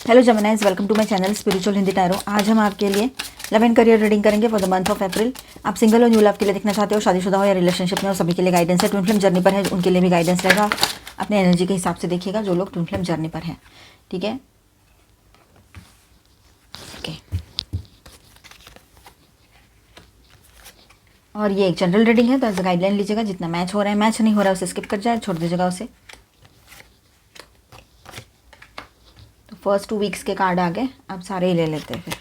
Hello जमनाइज, welcome to my channel spiritual Hindi tarot. आज हम आपके लिए लव एंड करियर रीडिंग करेंगे for the month of April. आप सिंगल हो, न्यू लव के लिए देखना चाहते हो, शादीशुदा हो या रिलेशनशिप में हो, सभी के लिए गाइडेंस है। ट्विन फ्लेम जर्नी पर है उनके लिए भी गाइडेंस रहेगा। अपने एनर्जी के हिसाब से देखिएगा जो लोग ट्विन फ्लेम जर्नी पर हैं, ठीक है। ओके, और ये एक जनरल रीडिंग है तो एज गाइडलाइन लीजिएगा। जितना मैच हो रहा है, मैच नहीं हो रहा है उसे स्किप कर जाए, छोड़ दीजिएगा उसे। तो फर्स्ट 2 वीक्स के कार्ड आ गए, अब सारे ही ले लेते हैं फिर।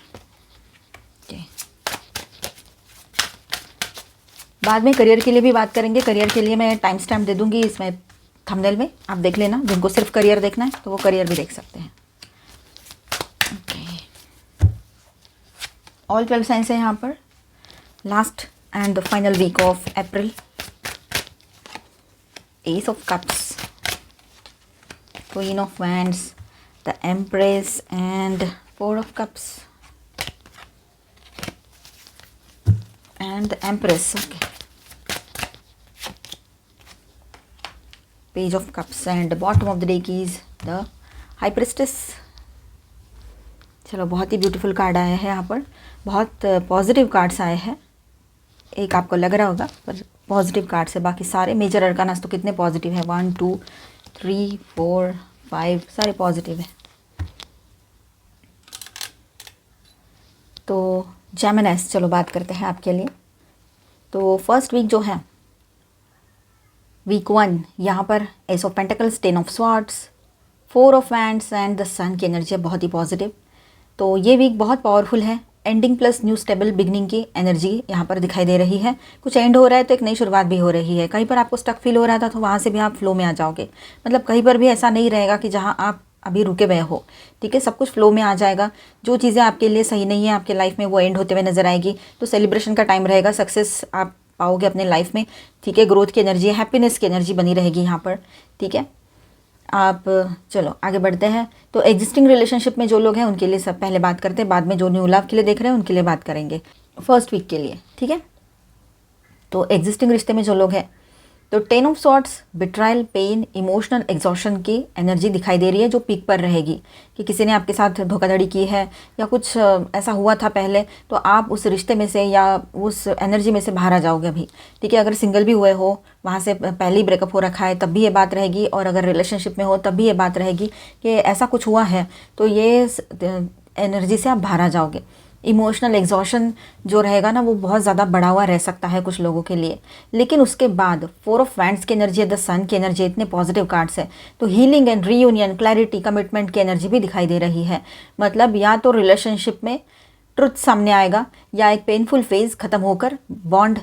बाद में करियर के लिए भी बात करेंगे। करियर के लिए मैं टाइम स्टैम्प दे दूंगी इसमें थंबनेल में, आप देख लेना। जिनको सिर्फ करियर देखना है तो वो करियर भी देख सकते हैं। ओके, ऑल 12 साइंस है यहाँ पर। Last and the final week of April. Ace of cups, queen of wands, the empress and 4 of cups and the empress. Okay, page of cups and bottom of the deck is the high priestess. चलो, बहुत ही beautiful card आया है यहाँ पर। बहुत positive cards आए हैं। एक आपको लग रहा होगा पर पॉजिटिव कार्ड्स है, बाकी सारे मेजर अरकानास तो कितने पॉजिटिव है। 1 2 3 4 5 सारे पॉजिटिव है। तो जेमिनीज, चलो बात करते हैं आपके लिए। तो फर्स्ट वीक जो है, वीक 1, यहाँ पर ace of pentacles, 10 of swords, 4 of wands and the sun की एनर्जी है, बहुत ही पॉजिटिव। तो ये वीक बहुत पावरफुल है। Ending plus new stable beginning की एनर्जी यहाँ पर दिखाई दे रही है। कुछ एंड हो रहा है तो एक नई शुरुआत भी हो रही है। कहीं पर आपको स्टक फील हो रहा था तो वहाँ से भी आप फ्लो में आ जाओगे। मतलब कहीं पर भी ऐसा नहीं रहेगा कि जहाँ आप अभी रुके हुए हो, ठीक है। सब कुछ फ्लो में आ जाएगा। जो चीज़ें आपके लिए सही नहीं है आपके लाइफ में वो एंड होते हुए नजर आएगी। तो सेलिब्रेशन का टाइम रहेगा। सक्सेस आप पाओगे अपने लाइफ में, ठीक है। ग्रोथ की एनर्जी है, हैप्पीनेस की एनर्जी बनी रहेगी यहाँ पर, ठीक है। आप चलो आगे बढ़ते हैं। तो एग्जिस्टिंग रिलेशनशिप में जो लोग हैं उनके लिए सब पहले बात करते हैं, बाद में जो न्यू लव के लिए देख रहे हैं उनके लिए बात करेंगे फर्स्ट वीक के लिए, ठीक है। तो एग्जिस्टिंग रिश्ते में जो लोग हैं, तो 10 of swords, betrayal, pain, emotional exhaustion की एनर्जी दिखाई दे रही है जो पीक पर रहेगी। कि किसी ने आपके साथ धोखाधड़ी की है या कुछ ऐसा हुआ था पहले, तो आप उस रिश्ते में से या उस एनर्जी में से बाहर आ जाओगे अभी, ठीक है। अगर सिंगल भी हुए हो, वहाँ से पहले ही ब्रेकअप हो रखा है, तब भी ये बात रहेगी। और अगर रिलेशनशिप में हो तब भी ये बात रहेगी कि ऐसा कुछ हुआ है, तो ये एनर्जी से आप बाहर आ जाओगे। इमोशनल एग्जॉशन जो रहेगा ना, वो बहुत ज़्यादा बढ़ा हुआ रह सकता है कुछ लोगों के लिए। लेकिन उसके बाद 4 ऑफ वैंड्स की एनर्जी है, द सन की एनर्जी, इतने पॉजिटिव कार्ड्स है। तो healing and reunion, clarity, commitment की एनर्जी भी दिखाई दे रही है। मतलब या तो रिलेशनशिप में ट्रुथ सामने आएगा या एक पेनफुल फेज खत्म होकर बॉन्ड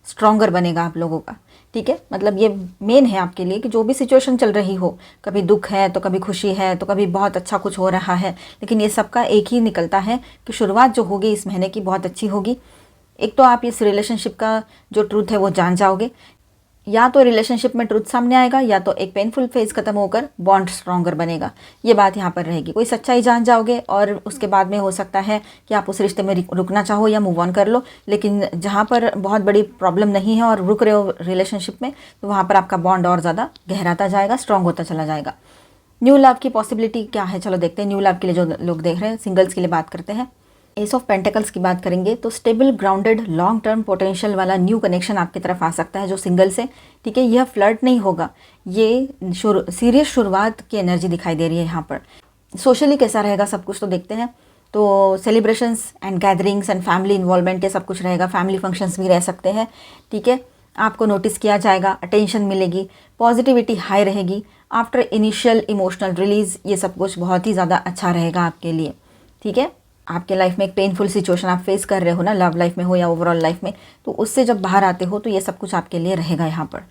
स्ट्रॉन्गर बनेगा आप लोगों का, ठीक है। मतलब ये मेन है आपके लिए कि जो भी सिचुएशन चल रही हो, कभी दुख है तो कभी खुशी है तो कभी बहुत अच्छा कुछ हो रहा है, लेकिन ये सबका एक ही निकलता है कि शुरुआत जो होगी इस महीने की बहुत अच्छी होगी। एक तो आप इस रिलेशनशिप का जो ट्रूथ है वो जान जाओगे, या तो रिलेशनशिप में ट्रुथ सामने आएगा या तो एक पेनफुल फेज खत्म होकर बॉन्ड स्ट्रॉन्गर बनेगा। ये बात यहाँ पर रहेगी। कोई सच्चाई जान जाओगे और उसके बाद में हो सकता है कि आप उस रिश्ते में रुकना चाहो या मूव ऑन कर लो। लेकिन जहाँ पर बहुत बड़ी प्रॉब्लम नहीं है और रुक रहे हो रिलेशनशिप में, तो वहाँ पर आपका बॉन्ड और ज़्यादा गहराता जाएगा, स्ट्रॉन्ग होता चला जाएगा। न्यू लव की पॉसिबिलिटी क्या है, चलो देखते हैं। न्यू लव के लिए जो लोग देख रहे हैं, सिंगल्स के लिए बात करते हैं। एस ऑफ पेंटिकल्स की बात करेंगे तो stable, grounded, long term potential वाला न्यू कनेक्शन आपकी तरफ आ सकता है जो सिंगल से, ठीक है। यह फ्लर्ट नहीं होगा, ये सीरियस शुरुआत की एनर्जी दिखाई दे रही है यहाँ पर। सोशली कैसा रहेगा सब कुछ तो देखते हैं। तो celebrations and gatherings and family involvement ये सब कुछ रहेगा। फैमिली फंक्शंस भी रह सकते हैं, ठीक है। आपको नोटिस किया जाएगा, अटेंशन मिलेगी, पॉजिटिविटी हाई रहेगी। आफ्टर इनिशियल इमोशनल रिलीज, ये सब कुछ बहुत ही ज़्यादा अच्छा रहेगा आपके लिए, ठीक है। आपके लाइफ में एक पेनफुल सिचुएशन आप फेस कर रहे हो ना, लव लाइफ में हो या ओवरऑल लाइफ में, तो उससे जब बाहर आते हो तो ये सब कुछ आपके लिए रहेगा यहाँ पर।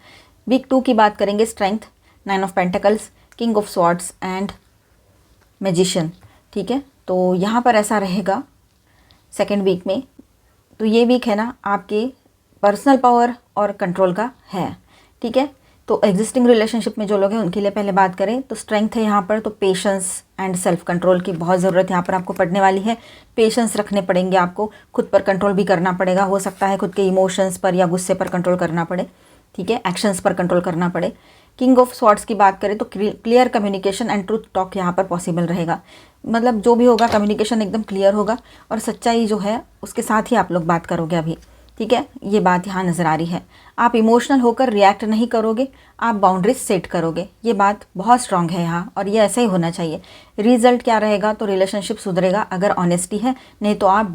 वीक 2 की बात करेंगे। Strength, 9 of pentacles, king of swords and magician, ठीक है। तो यहाँ पर ऐसा रहेगा सेकेंड वीक में। तो ये वीक है ना आपके पर्सनल पावर और कंट्रोल का है, ठीक है। तो एग्जिस्टिंग रिलेशनशिप में जो लोग हैं उनके लिए पहले बात करें तो स्ट्रेंथ है यहाँ पर। तो पेशेंस एंड सेल्फ कंट्रोल की बहुत ज़रूरत यहाँ पर आपको पड़ने वाली है। पेशेंस रखने पड़ेंगे आपको, खुद पर कंट्रोल भी करना पड़ेगा। हो सकता है खुद के इमोशंस पर या गुस्से पर कंट्रोल करना पड़े, ठीक है, एक्शंस पर कंट्रोल करना पड़े। किंग ऑफ स्वॉर्ड्स की बात करें तो clear communication and truth talk यहाँ पर पॉसिबल रहेगा। मतलब जो भी होगा कम्युनिकेशन एकदम क्लियर होगा और सच्चाई जो है उसके साथ ही आप लोग बात करोगे अभी, ठीक है। ये बात यहाँ नज़र आ रही है। आप इमोशनल होकर रिएक्ट नहीं करोगे, आप बाउंड्रीज सेट करोगे। ये बात बहुत स्ट्रांग है यहाँ और ये ऐसा ही होना चाहिए। रिजल्ट क्या रहेगा, तो रिलेशनशिप सुधरेगा अगर ऑनेस्टी है, नहीं तो आप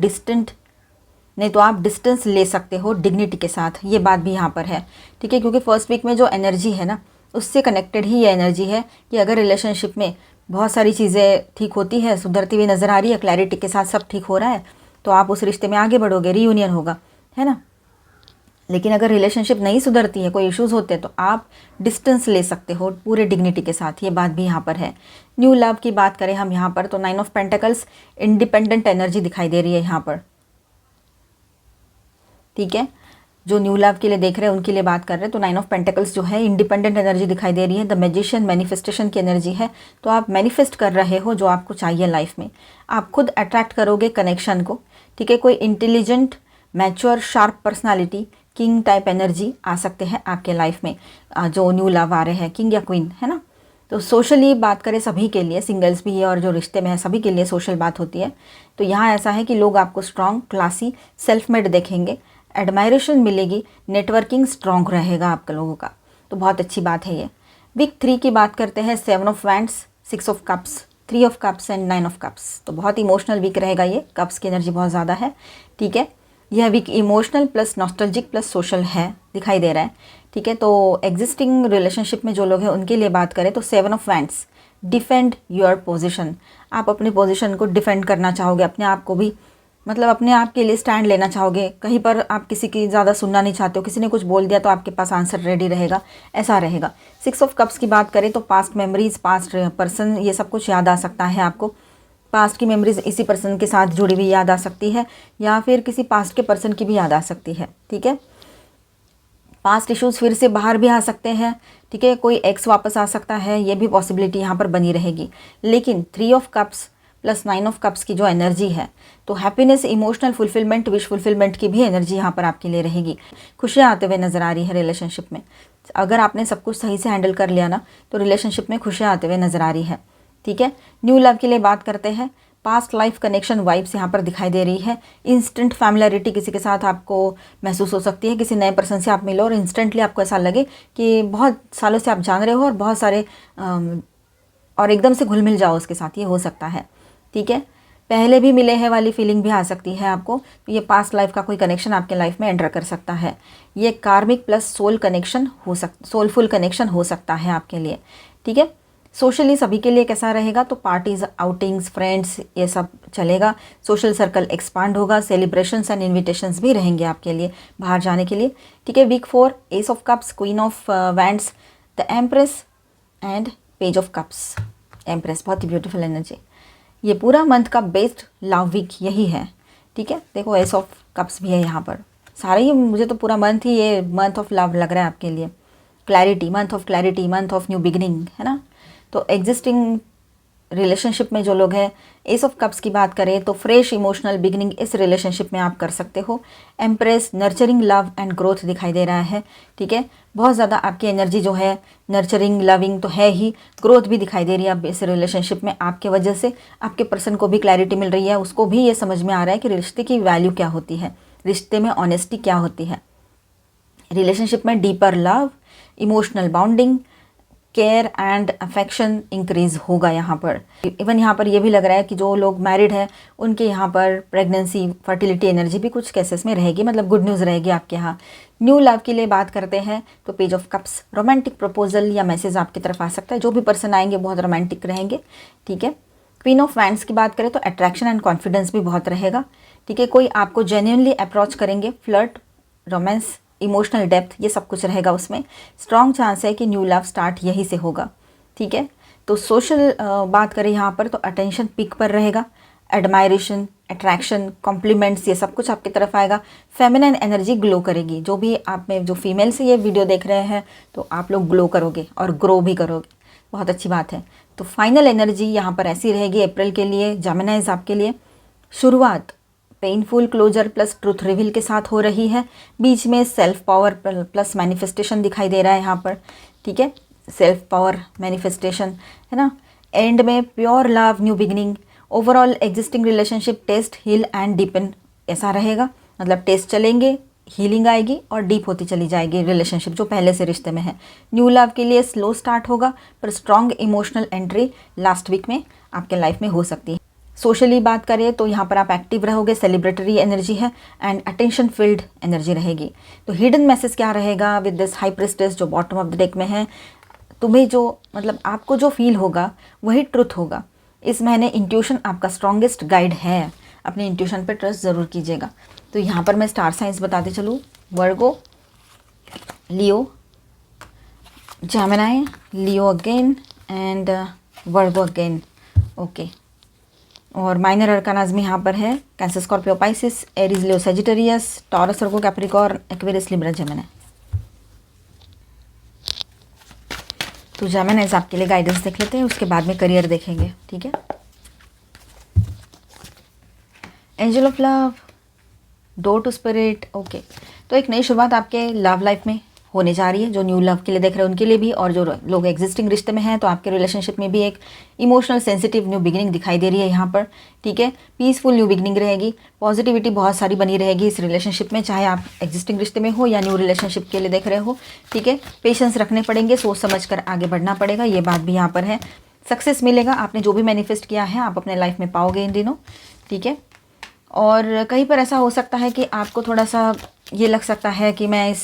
डिस्टेंस ले सकते हो डिग्निटी के साथ। ये बात भी यहाँ पर है, ठीक है, क्योंकि फर्स्ट वीक में जो एनर्जी है ना उससे कनेक्टेड ही ये एनर्जी है कि अगर रिलेशनशिप में बहुत सारी चीज़ें ठीक होती है, सुधरती हुई नज़र आ रही है, क्लैरिटी के साथ सब ठीक हो रहा है, तो आप उस रिश्ते में आगे बढ़ोगे, रीयूनियन होगा, है ना। लेकिन अगर रिलेशनशिप नहीं सुधरती है, कोई इश्यूज़ होते हैं, तो आप डिस्टेंस ले सकते हो पूरे डिग्निटी के साथ। ये बात भी यहाँ पर है। न्यू लव की बात करें हम यहाँ पर तो 9 ऑफ पेंटिकल्स इंडिपेंडेंट एनर्जी दिखाई दे रही है यहाँ पर, ठीक है। जो न्यू लव के लिए देख रहे हैं उनके लिए बात कर रहे हैं तो 9 ऑफ पेंटिकल्स जो है इंडिपेंडेंट एनर्जी दिखाई दे रही है। द मैजिशियन मैनिफेस्टेशन की एनर्जी है, तो आप मैनिफेस्ट कर रहे हो जो आपको चाहिए लाइफ में। आप खुद अट्रैक्ट करोगे कनेक्शन को, ठीक है। कोई intelligent, mature, sharp personality, king type energy आ सकते हैं आपके लाइफ में। जो न्यू लव आ रहे हैं, किंग या क्वीन, है ना। तो सोशली बात करें सभी के लिए, सिंगल्स भी है और जो रिश्ते में है सभी के लिए सोशल बात होती है। तो यहाँ ऐसा है कि लोग आपको स्ट्रॉन्ग, क्लासी, सेल्फ मेड देखेंगे, एडमायरेशन मिलेगी, नेटवर्किंग स्ट्रॉन्ग रहेगा आप लोगों का, तो बहुत अच्छी बात है ये। वीक 3 की बात करते हैं 7 of wands, 6 of cups, 3 of cups and 9 of cups. तो बहुत इमोशनल वीक रहेगा ये, कप्स की एनर्जी बहुत ज़्यादा है, ठीक है। यह week emotional plus nostalgic plus social है, दिखाई दे रहा है, ठीक है। तो एग्जिस्टिंग रिलेशनशिप में जो लोग हैं उनके लिए बात करें तो 7 of wands, defend your position. आप अपनी पोजीशन को डिफेंड करना चाहोगे, अपने आप को भी, मतलब अपने आप के लिए स्टैंड लेना चाहोगे। कहीं पर आप किसी की ज़्यादा सुनना नहीं चाहते हो, किसी ने कुछ बोल दिया तो आपके पास आंसर रेडी रहेगा, ऐसा रहेगा। 6 ऑफ कप्स की बात करें तो पास्ट मेमोरीज, पास्ट पर्सन, ये सब कुछ याद आ सकता है आपको। पास्ट की मेमोरीज इसी पर्सन के साथ जुड़ी हुई याद आ सकती है, या फिर किसी पास्ट के पर्सन की भी याद आ सकती है, ठीक है। पास्ट इश्यूज़ फिर से बाहर भी आ सकते हैं, ठीक है। कोई एक्स वापस आ सकता है, ये भी पॉसिबिलिटी यहाँ पर बनी रहेगी। लेकिन 3 of cups plus 9 of cups की जो एनर्जी है, तो happiness, emotional fulfilment, wish fulfilment की भी एनर्जी यहाँ पर आपके लिए रहेगी। खुशियाँ आते हुए नज़र आ रही है रिलेशनशिप में। अगर आपने सब कुछ सही से हैंडल कर लिया ना तो रिलेशनशिप में खुशियाँ आते हुए नज़र आ रही है, ठीक है। न्यू लव के लिए बात करते हैं, पास्ट लाइफ कनेक्शन वाइब्स यहाँ पर दिखाई दे रही है। इंस्टेंट फैमिलियरिटी किसी के साथ आपको महसूस हो सकती है, किसी नए पर्सन से आप मिलो और इंस्टेंटली आपको ऐसा लगे कि बहुत सालों से आप जान रहे हो और बहुत सारे और एकदम से घुल मिल जाओ उसके साथ, ये हो सकता है, ठीक है। पहले भी मिले हैं वाली फीलिंग भी आ सकती है आपको, तो ये पास्ट लाइफ का कोई कनेक्शन आपके लाइफ में एंटर कर सकता है। ये कार्मिक प्लस सोल कनेक्शन हो सोलफुल कनेक्शन हो सकता है आपके लिए, ठीक है। सोशली सभी के लिए कैसा रहेगा, तो पार्टीज, आउटिंग्स, फ्रेंड्स, ये सब चलेगा। सोशल सर्कल एक्सपांड होगा, सेलिब्रेशंस एंड इन्विटेशंस भी रहेंगे आपके लिए बाहर जाने के लिए, ठीक है। Week 4, ace of cups, queen of wands, the empress and page of cups. Empress बहुत ही ब्यूटीफुल एनर्जी। ये पूरा मंथ का बेस्ट लव वीक यही है, ठीक है। देखो एस ऑफ कप्स भी है यहाँ पर, सारा ही मुझे तो पूरा मंथ ही ये मंथ ऑफ लव लग रहा है आपके लिए। Clarity, month of clarity, month of new beginning, है ना। तो एग्जिस्टिंग रिलेशनशिप में जो लोग हैं, एस ऑफ कप्स की बात करें तो फ्रेश इमोशनल बिगिनिंग इस रिलेशनशिप में आप कर सकते हो। Empress, nurturing love and growth दिखाई दे रहा है, ठीक है। बहुत ज़्यादा आपकी एनर्जी जो है नर्चरिंग, लविंग तो है ही, ग्रोथ भी दिखाई दे रही है अब इस रिलेशनशिप में आपके वजह से। आपके पर्सन को भी क्लैरिटी मिल रही है, उसको भी ये समझ में आ रहा है कि रिश्ते की वैल्यू क्या होती है, रिश्ते में ऑनेस्टी क्या होती है। रिलेशनशिप में deeper love, emotional bonding, care and affection increase होगा यहाँ पर। इवन यहाँ पर ये भी लग रहा है कि जो लोग मैरिड हैं उनके यहाँ पर प्रेगनेंसी, फर्टिलिटी एनर्जी भी कुछ केसेस में रहेगी, मतलब गुड न्यूज़ रहेगी आपके यहाँ। न्यू लव के लिए बात करते हैं तो page of cups, romantic proposal या मैसेज आपकी तरफ आ सकता है। जो भी पर्सन आएंगे बहुत रोमांटिक रहेंगे, ठीक है। क्वीन ऑफ वैंड्स की बात करें तो अट्रैक्शन एंड कॉन्फिडेंस भी बहुत रहेगा, ठीक है। कोई आपको जेन्युइनली अप्रोच करेंगे, फ्लर्ट, रोमांस, इमोशनल डेप्थ, ये सब कुछ रहेगा उसमें। स्ट्रॉन्ग चांस है कि न्यू लव स्टार्ट यहीं से होगा, ठीक है। तो सोशल बात करें यहाँ पर तो अटेंशन पीक पर रहेगा, एडमायरेशन, अट्रैक्शन, कॉम्प्लीमेंट्स, ये सब कुछ आपकी तरफ आएगा। फेमिनिन एनर्जी ग्लो करेगी। जो भी आप में जो फीमेल से ये वीडियो देख रहे हैं तो आप लोग ग्लो करोगे और ग्रो भी करोगे, बहुत अच्छी बात है। तो फाइनल एनर्जी यहाँ पर ऐसी रहेगी अप्रैल के लिए, जेमिनाइज आपके लिए। शुरुआत painful closure plus truth reveal के साथ हो रही है, बीच में सेल्फ पावर प्लस मैनिफेस्टेशन दिखाई दे रहा है यहाँ पर, ठीक है। सेल्फ पावर मैनिफेस्टेशन, है ना। एंड में pure love, new beginning, overall existing relationship test, heal and deepen, ऐसा रहेगा। मतलब टेस्ट चलेंगे, हीलिंग आएगी और डीप होती चली जाएगी रिलेशनशिप जो पहले से रिश्ते में है। न्यू लव के लिए स्लो स्टार्ट होगा पर strong emotional entry last week में आपके लाइफ में हो सकती है। सोशली बात करें तो यहाँ पर आप एक्टिव रहोगे, सेलिब्रेटरी एनर्जी है एंड अटेंशन फील्ड एनर्जी रहेगी। तो हिडन मैसेज क्या रहेगा विद दिस हाई प्रिस्टेस जो बॉटम ऑफ द डेक में है, तुम्हें जो मतलब आपको जो फील होगा वही ट्रुथ होगा। इस महीने इंट्यूशन आपका स्ट्रॉन्गेस्ट गाइड है, अपने इंट्यूशन पे ट्रस्ट ज़रूर कीजिएगा। तो यहाँ पर मैं स्टार साइंस बताते चलूँ, Virgo, Leo, Gemini, Leo again and Virgo again, okay. और माइनर अरकानाज में यहाँ पर है Cancer, Scorpio, Pisces, Aries, Leo, Sagittarius, Taurus, Virgo, Capricorn, Aquarius, Libra, Gemini. तो जेमिनी आपके लिए गाइडेंस देख लेते हैं, उसके बाद में करियर देखेंगे, ठीक है। Angel of love, door to spirit, okay. तो एक नई शुरुआत आपके लव लाइफ में होने जा रही है, जो न्यू लव के लिए देख रहे हैं उनके लिए भी, और जो लोग एग्जिस्टिंग रिश्ते में हैं तो आपके रिलेशनशिप में भी एक इमोशनल सेंसिटिव न्यू बिगिनिंग दिखाई दे रही है यहाँ पर, ठीक है। पीसफुल न्यू बिगिनिंग रहेगी, पॉजिटिविटी बहुत सारी बनी रहेगी इस रिलेशनशिप में, चाहे आप एग्जिस्टिंग रिश्ते में हो या न्यू रिलेशनशिप के लिए देख रहे हो, ठीक है। पेशेंस रखने पड़ेंगे, सोच समझ कर आगे बढ़ना पड़ेगा, ये बात भी यहाँ पर है। सक्सेस मिलेगा, आपने जो भी मैनिफेस्ट किया है आप अपने लाइफ में पाओगे इन दिनों, ठीक है। और कहीं पर ऐसा हो सकता है कि आपको थोड़ा सा ये लग सकता है कि मैं इस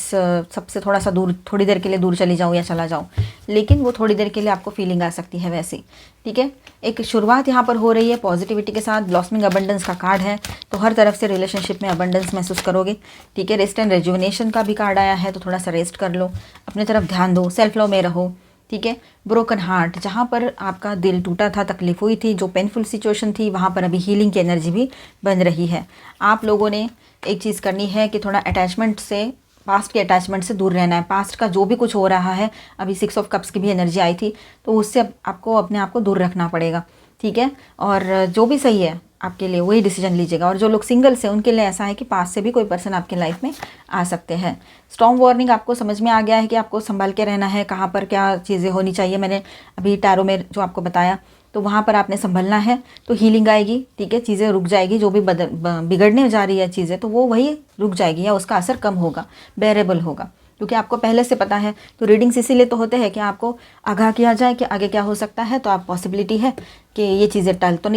सबसे थोड़ा सा दूर, थोड़ी देर के लिए दूर चली जाऊँ या चला जाऊँ, लेकिन वो थोड़ी देर के लिए आपको फीलिंग आ सकती है वैसी, ठीक है। एक शुरुआत यहाँ पर हो रही है पॉजिटिविटी के साथ, ब्लॉसमिंग अबंडेंस का कार्ड है, तो हर तरफ से रिलेशनशिप में अबंडेंस महसूस करोगे, ठीक है। रेस्ट एंड रेजुविनेशन का भी कार्ड आया है, तो थोड़ा सा रेस्ट कर लो, अपने तरफ ध्यान दो, सेल्फ लव में रहो, ठीक है। ब्रोकन हार्ट, जहाँ पर आपका दिल टूटा था, तकलीफ हुई थी, जो पेनफुल सिचुएशन थी, वहाँ पर अभी हीलिंग की एनर्जी भी बन रही है। आप लोगों ने एक चीज़ करनी है कि थोड़ा अटैचमेंट से, पास्ट के अटैचमेंट से दूर रहना है। पास्ट का जो भी कुछ हो रहा है, अभी 6 ऑफ कप्स की भी एनर्जी आई थी, तो उससे आपको अपने आप को दूर रखना पड़ेगा, ठीक है। और जो भी सही है आपके लिए वही डिसीजन लीजिएगा। और जो लोग सिंगल्स हैं उनके लिए ऐसा है कि पास से भी कोई पर्सन आपके लाइफ में आ सकते हैं। स्टॉर्म वार्निंग, आपको समझ में आ गया है कि आपको संभाल के रहना है, कहाँ पर क्या चीज़ें होनी चाहिए। मैंने अभी टैरो में जो आपको बताया, तो वहाँ पर आपने संभलना है, तो हीलिंग आएगी, ठीक है। चीज़ें रुक जाएगी, जो भी बिगड़ने जा रही है चीज़ें, तो वो वही रुक जाएगी या उसका असर कम होगा, बेरेबल होगा, क्योंकि आपको पहले से पता है। तो रीडिंग्स इसीलिए तो होते हैं कि आपको आगाह किया जाए कि आगे क्या हो सकता है। तो आप पॉसिबिलिटी है कि ये चीज़ें टाल तो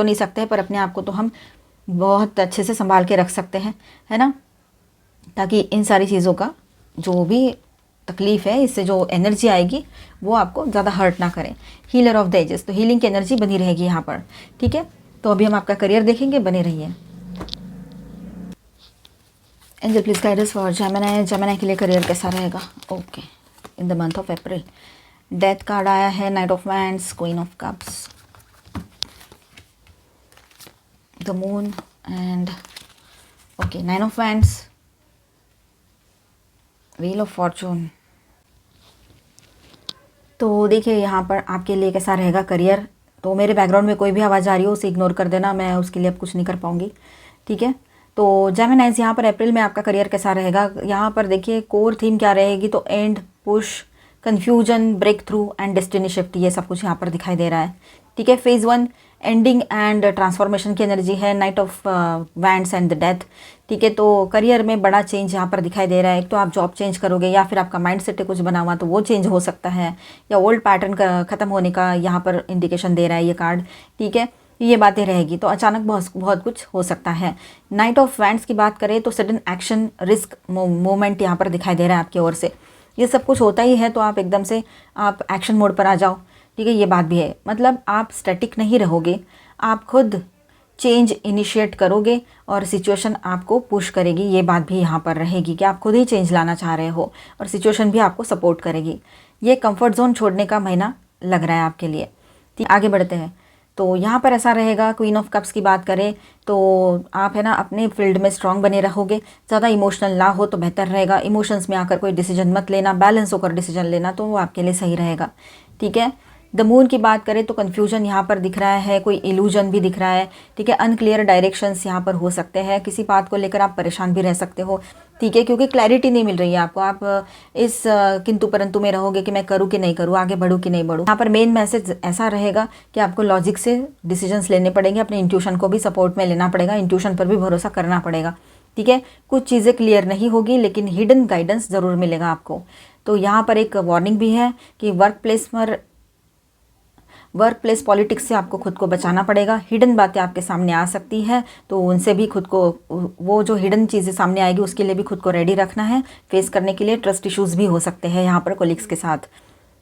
नहीं सकते हैं, पर अपने आप को तो हम बहुत अच्छे से संभाल के रख सकते हैं, है ना, ताकि इन सारी चीज़ों का जो भी तकलीफ़ है, इससे जो एनर्जी आएगी वो आपको ज़्यादा हर्ट ना करे। हीलर ऑफ द एजेस, तो हीलिंग की एनर्जी बनी रहेगी यहाँ पर, ठीक है। तो अभी हम आपका करियर देखेंगे, बने रहिए। Angel please guide us for Gemini, Gemini के लिए करियर कैसा रहेगा, okay, in the month of April. Death card आया है, night of wands, queen of cups, the moon and okay, 9 of wands, wheel of Fortune. तो देखिए यहाँ पर आपके लिए कैसा रहेगा करियर। तो मेरे बैकग्राउंड में कोई भी आवाज़ आ रही हो उसे इग्नोर कर देना, मैं उसके लिए अब कुछ नहीं कर पाऊँगी, ठीक है। तो जेमिनीज, यहाँ पर अप्रैल में आपका करियर कैसा रहेगा। यहाँ पर देखिए कोर थीम क्या रहेगी, तो end, push, confusion, breakthrough and destiny shift, ये सब कुछ यहाँ पर दिखाई दे रहा है, ठीक है। फेज़ 1 एंडिंग एंड ट्रांसफॉर्मेशन की एनर्जी है, night of wands and the death, ठीक है। तो करियर में बड़ा चेंज यहाँ पर दिखाई दे रहा है। एक तो आप जॉब चेंज करोगे, या फिर आपका माइंड सेट है कुछ बना हुआ तो वो चेंज हो सकता है, या ओल्ड पैटर्न का ख़त्म होने का यहाँ पर इंडिकेशन दे रहा है ये कार्ड, ठीक है। ये बातें रहेगी, तो अचानक बहुत कुछ हो सकता है। नाइट ऑफ वैंड्स की बात करें तो सडन एक्शन, रिस्क, मूवमेंट यहाँ पर दिखाई दे रहा है आपकी ओर से। ये सब कुछ होता ही है, तो आप एकदम से आप एक्शन मोड पर आ जाओ, ठीक है। ये बात भी है, मतलब आप स्टैटिक नहीं रहोगे, आप खुद चेंज इनिशिएट करोगे और सिचुएशन आपको पुश करेगी। ये बात भी यहाँ पर रहेगी कि आप खुद ही चेंज लाना चाह रहे हो और सिचुएशन भी आपको सपोर्ट करेगी। ये कंफर्ट जोन छोड़ने का महीना लग रहा है आपके लिए, ठीक। आगे बढ़ते हैं, तो यहाँ पर ऐसा रहेगा, क्वीन ऑफ कप्स की बात करें तो आप है ना अपने फील्ड में स्ट्रांग बने रहोगे, ज़्यादा इमोशनल ना हो तो बेहतर रहेगा। इमोशंस में आकर कोई डिसीजन मत लेना, बैलेंस होकर डिसीजन लेना, तो वो आपके लिए सही रहेगा, ठीक है। द मून की बात करें तो कन्फ्यूजन यहाँ पर दिख रहा है, कोई इल्यूजन भी दिख रहा है, ठीक है। अनक्लियर डायरेक्शंस यहाँ पर हो सकते हैं, किसी बात को लेकर आप परेशान भी रह सकते हो, ठीक है, क्योंकि क्लैरिटी नहीं मिल रही है आपको। आप इस किंतु परंतु में रहोगे कि मैं करूँ कि नहीं करूँ, आगे बढ़ूँ कि नहीं बढ़ूँ। यहाँ पर मेन मैसेज ऐसा रहेगा कि आपको लॉजिक से डिसीजंस लेने पड़ेंगे, अपने इंट्यूशन को भी सपोर्ट में लेना पड़ेगा, इंट्यूशन पर भी भरोसा करना पड़ेगा, ठीक है। कुछ चीज़ें क्लियर नहीं होगी लेकिन हिडन गाइडेंस ज़रूर मिलेगा आपको। तो यहाँ पर एक वार्निंग भी है कि वर्क प्लेस पॉलिटिक्स से आपको खुद को बचाना पड़ेगा। हिडन बातें आपके सामने आ सकती है तो उनसे भी खुद को, वो जो हिडन चीज़ें सामने आएगी उसके लिए भी खुद को रेडी रखना है फेस करने के लिए। ट्रस्ट इश्यूज़ भी हो सकते हैं यहाँ पर कोलिग्स के साथ,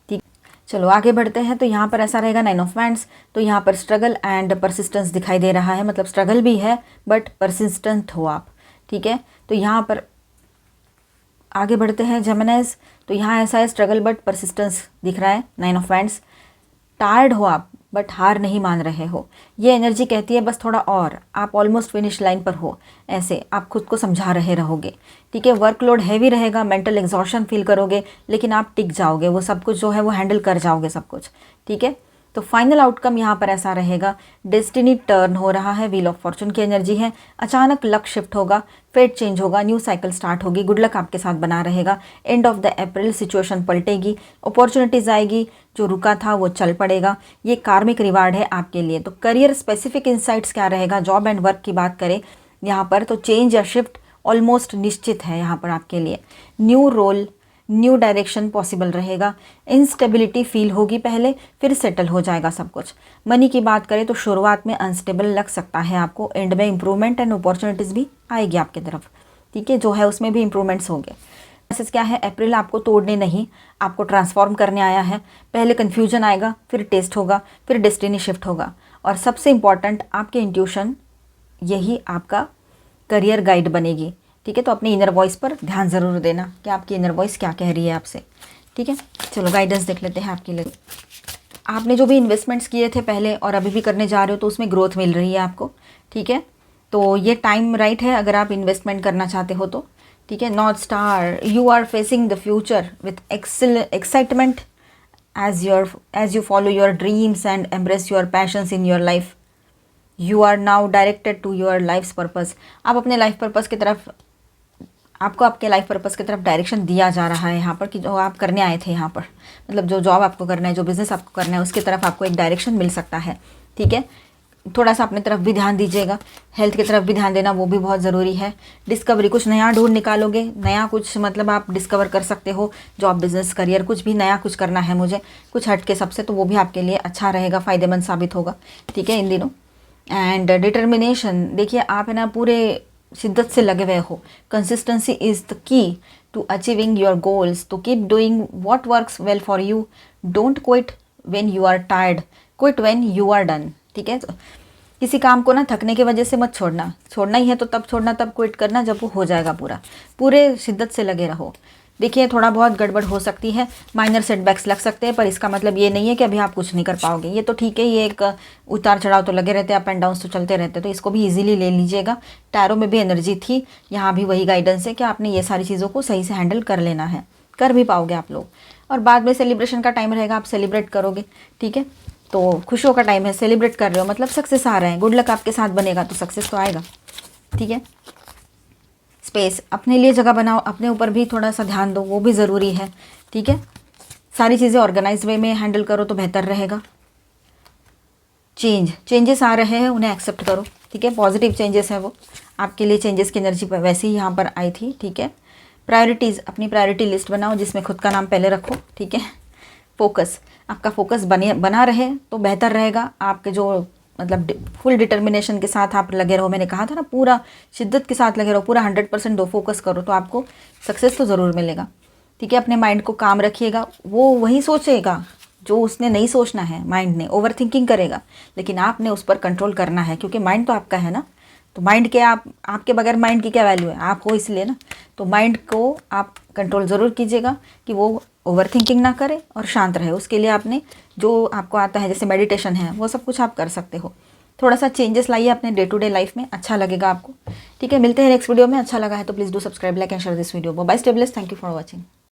ठीक। चलो आगे बढ़ते हैं। तो यहाँ पर ऐसा रहेगा 9 ऑफ वैंड्स। तो यहाँ पर स्ट्रगल एंड परसिस्टेंस दिखाई दे रहा है, मतलब स्ट्रगल भी है बट परसिस्टेंट हो आप, ठीक है। तो यहाँ पर आगे बढ़ते हैं जेमिनीज। तो यहाँ ऐसा है स्ट्रगल बट परसिस्टेंस दिख रहा है, 9 ऑफ वैंड्स। टायर्ड हो आप बट हार नहीं मान रहे हो, ये एनर्जी कहती है बस थोड़ा और, आप ऑलमोस्ट फिनिश लाइन पर हो, ऐसे आप खुद को समझा रहे रहोगे, ठीक है। वर्कलोड हैवी रहेगा, मेंटल एग्जॉशन फील करोगे लेकिन आप टिक जाओगे, वो सब कुछ जो है वो हैंडल कर जाओगे सब कुछ, ठीक है। तो फाइनल आउटकम यहाँ पर ऐसा रहेगा, डेस्टिनी टर्न हो रहा है, व्हील ऑफ फॉर्चून की एनर्जी है, अचानक लक शिफ्ट होगा, फेट चेंज होगा, न्यू साइकिल स्टार्ट होगी, गुड लक आपके साथ बना रहेगा। End of the April situation पलटेगी, अपॉर्चुनिटीज़ आएगी, जो रुका था वो चल पड़ेगा, ये कार्मिक रिवार्ड है आपके लिए। तो करियर स्पेसिफिक इंसाइट्स क्या रहेगा, जॉब एंड वर्क की बात करें यहाँ पर तो चेंज या शिफ्ट ऑलमोस्ट निश्चित है यहाँ पर आपके लिए। New role, new direction possible रहेगा, इंस्टेबिलिटी फील होगी पहले, फिर सेटल हो जाएगा सब कुछ। मनी की बात करें तो शुरुआत में अनस्टेबल लग सकता है आपको, एंड में इंप्रूवमेंट एंड अपॉर्चुनिटीज़ भी आएगी आपकी तरफ, ठीक है, जो है उसमें भी इंप्रूवमेंट्स होंगे। मैसेज क्या है, अप्रैल आपको तोड़ने नहीं, आपको ट्रांसफॉर्म करने आया है। पहले कन्फ्यूजन आएगा, फिर टेस्ट होगा, फिर डेस्टिनी शिफ्ट होगा, और सबसे इम्पॉर्टेंट आपके इंट्यूशन यही आपका करियर गाइड बनेगी, ठीक है। तो अपनी इनर वॉइस पर ध्यान ज़रूर देना कि आपकी इनर वॉइस क्या कह रही है आपसे, ठीक है। चलो गाइडेंस देख लेते हैं आपके लिए। आपने जो भी इन्वेस्टमेंट्स किए थे पहले और अभी भी करने जा रहे हो तो उसमें ग्रोथ मिल रही है आपको, ठीक है। तो ये टाइम राइट है अगर आप इन्वेस्टमेंट करना चाहते हो तो, ठीक है। North star, you are facing the future with excitement as you follow your dreams and embrace your passions in your life. You are now directed to your life purpose. आप अपने लाइफ पर्पस की तरफ, आपको आपके life purpose की तरफ direction दिया जा रहा है यहाँ पर कि जो आप करने आए थे यहाँ पर, मतलब जो जॉब आपको करना है, जो बिज़नेस आपको करना है, उसकी तरफ आपको एक डायरेक्शन मिल सकता है, ठीक है। थोड़ा सा अपनी तरफ भी ध्यान दीजिएगा, हेल्थ की तरफ भी ध्यान देना वो भी बहुत ज़रूरी है। डिस्कवरी, कुछ नया ढूंढ निकालोगे, नया कुछ मतलब आप डिस्कवर कर सकते हो, जॉब बिज़नेस करियर कुछ भी नया कुछ करना है मुझे, कुछ हट के सबसे, तो वो भी आपके लिए अच्छा रहेगा, फ़ायदेमंद साबित होगा, ठीक है इन दिनों। एंड डिटर्मिनेशन, देखिए आप है ना पूरे शिद्दत से लगे हुए हो। Consistency is the key to achieving your goals, तो keep doing what works well for you, don't quit when you are tired, quit when you are done, ठीक है। किसी काम को ना थकने की वजह से मत छोड़ना, छोड़ना ही है तो तब छोड़ना, तब क्विट करना जब वो हो जाएगा पूरा, पूरे शिद्दत से लगे रहो। देखिए थोड़ा बहुत गड़बड़ हो सकती है, माइनर सेटबैक्स लग सकते हैं, पर इसका मतलब ये नहीं है कि अभी आप कुछ नहीं कर पाओगे, ये तो ठीक है, ये एक उतार चढ़ाव तो लगे रहते हैं, अप एंड डाउन तो चलते रहते हैं, तो इसको भी इजीली ले लीजिएगा। टैरो में भी एनर्जी थी, यहाँ भी वही गाइडेंस है कि आपने ये सारी चीज़ों को सही से हैंडल कर लेना है, कर भी पाओगे आप लोग, और बाद में सेलिब्रेशन का टाइम रहेगा, आप सेलिब्रेट करोगे, ठीक है। तो खुशियों का टाइम है, सेलिब्रेट कर रहे हो मतलब सक्सेस आ रहे हैं, गुड लक आपके साथ बनेगा तो सक्सेस तो आएगा, ठीक है। स्पेस, अपने लिए जगह बनाओ, अपने ऊपर भी थोड़ा सा ध्यान दो, वो भी ज़रूरी है, ठीक है। सारी चीज़ें ऑर्गेनाइज वे में हैंडल करो तो बेहतर रहेगा। चेंजेस आ रहे हैं, उन्हें एक्सेप्ट करो, ठीक है, पॉजिटिव चेंजेस है वो आपके लिए, चेंजेस की एनर्जी वैसे ही यहाँ पर आई थी, ठीक है। प्रायोरिटीज़, अपनी प्रायोरिटी लिस्ट बनाओ जिसमें खुद का नाम पहले रखो, ठीक है। फोकस, आपका फोकस बना रहे तो बेहतर रहेगा, आपके जो मतलब फुल डिटर्मिनेशन के साथ आप लगे रहो, मैंने कहा था ना पूरा शिद्दत के साथ लगे रहो, पूरा 100% दो, फोकस करो तो आपको सक्सेस तो ज़रूर मिलेगा, ठीक है। अपने माइंड को काम रखिएगा, वो वही सोचेगा जो उसने नहीं सोचना है, माइंड ने ओवर थिंकिंग करेगा, लेकिन आपने उस पर कंट्रोल करना है, क्योंकि माइंड तो आपका है ना, तो माइंड के आपके बगैर माइंड की क्या वैल्यू है, आप हो इसलिए ना, तो माइंड को आप कंट्रोल ज़रूर कीजिएगा कि वो ओवर थिंकिंग ना करे और शांत रहे। उसके लिए आपने जो आपको आता है जैसे मेडिटेशन है, वो सब कुछ आप कर सकते हो। थोड़ा सा चेंजेस लाइए अपने डे टू डे लाइफ में, अच्छा लगेगा आपको, ठीक है। मिलते हैं नेक्स्ट वीडियो में, अच्छा लगा है तो please do subscribe, like and share this video. Bye, stay blessed, thank you for watching.